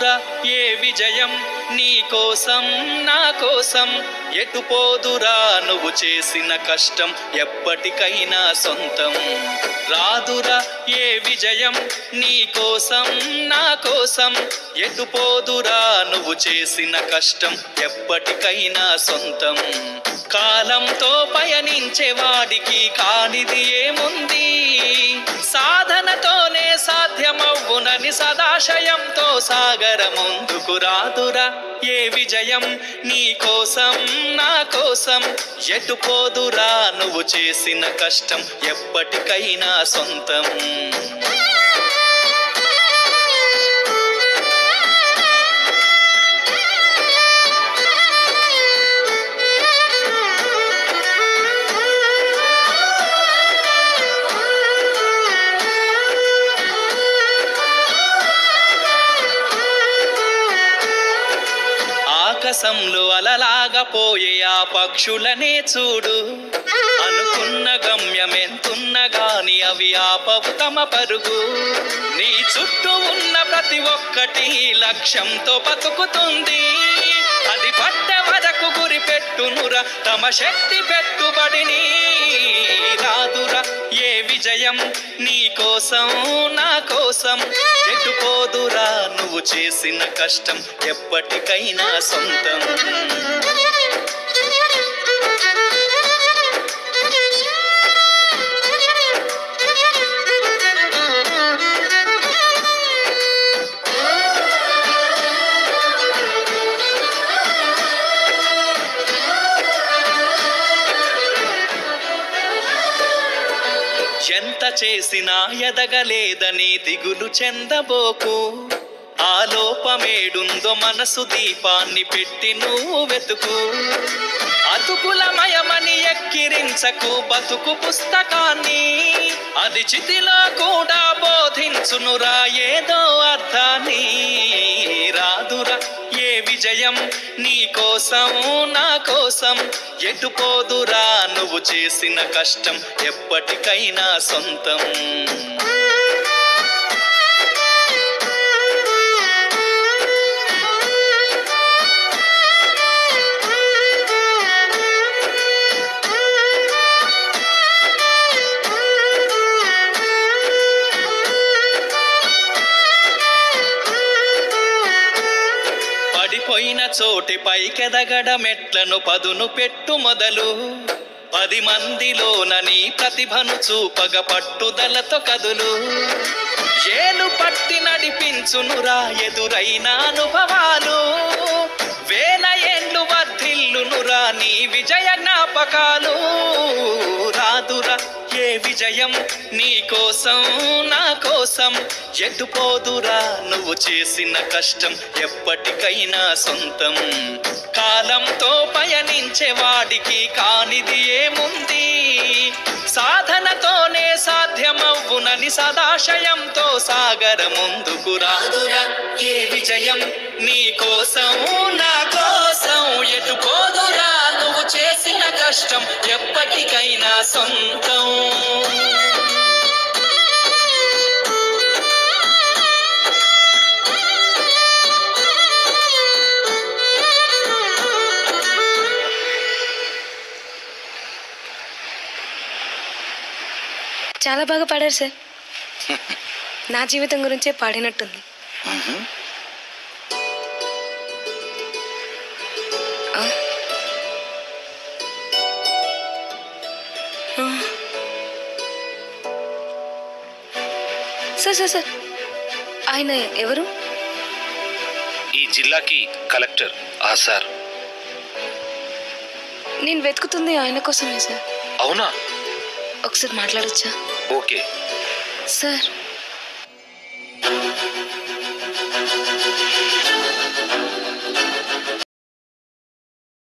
రాదురా ఏ విజయం నీ కోసం నా కోసం ఎటు పోదురా నువ్వు చేసిన కష్టం ఎప్పటికైనా సొంతం రాదురా ఏ విజయం నీ కోసం నా కోసం ఎటు పోదురా నువ్వు చేసిన కష్టం ఎప్పటికైనా సొంతం కాలంతో పయనించే వాడికి కానిది ఏముంది సాధనతోనే సాధ్యమవ్వునని సదాశయంతో సాగర ముందుకు రాదురా ఏ విజయం నీ కోసం నా కోసం ఎటు పోదురా నువ్వు చేసిన కష్టం ఎప్పటికైనా సొంతం ఆకాశంలో అలలాగా పోయే ఆ పక్షులనే చూడు అనుకున్న గమ్యమెంతున్న గాని అవి ఆపవు తమ పరుగు నీ చుట్టూ ఉన్న ప్రతి ఒక్కటి లక్ష్యంతో బతుకుతుంది అది పట్టే వరకు గురి పెట్టునురా తమ శక్తి పెట్టుబడిని రాదురా ఏ విజయం నీ కోసం నా కోసం ఎటు పోదురా నువ్వు చేసిన కష్టం ఎప్పటికైనా సొంతం ఎంత చేసినా ఎదగలేదని దిగులు చెందబోకు ఆ లోపమేడుందో మనసు దీపాన్ని పెట్టి నువ్వు వెతుకు అతుకులమయమని ఎక్కిరించకు బతుకు పుస్తకాన్ని అది చితిలో కూడా బోధించునురా ఏదో అర్థాన్ని రాదురా ఏ విజయం నీ కోసం నా కోసం ఎటు పోదురా నువ్వు చేసిన కష్టం ఎప్పటికైనా సొంతం పోయిన చోటి పైకెదగడ మెట్లను పదును పెట్టు మొదలు 10 మందిలోన నీ ప్రతిభను చూపగ పట్టుదలతో కదులు ఏలు పట్టి నడిపించునురా ఎదురైన అనుభవాలు వేల ఏండ్లు వర్ధిల్లునురా నీ విజయ జ్ఞాపకాలు రాదురా ఏ విజయం నీ కోసం నా కోసం ఎటు పోదురా నువ్వు చేసిన కష్టం ఎప్పటికైనా సొంతం కాలంతో పయనించే వాడికి కానిది ఏముంది సాధనతోనే సాధ్యమవ్వునని సదాశయంతో సాగర ముందుకు రాదురా ఏ విజయం నీ కోసం నా కోసం ఎటు పోదురా నువ్వు చేసిన కష్టం ఎప్పటికైనా సొంతం చాలా బాగా పాడారు సార్ నా జీవితం గురించే పాడినట్టుంది సార్ సార్ సార్ ఆయన ఎవరు ఈ జిల్లాకి కలెక్టర్ ఆ సార్ నేను వెతుకుతుంది ఆయన కోసమే సార్ అవునా ఒకసారి మాట్లాడొచ్చా ఓకే సార్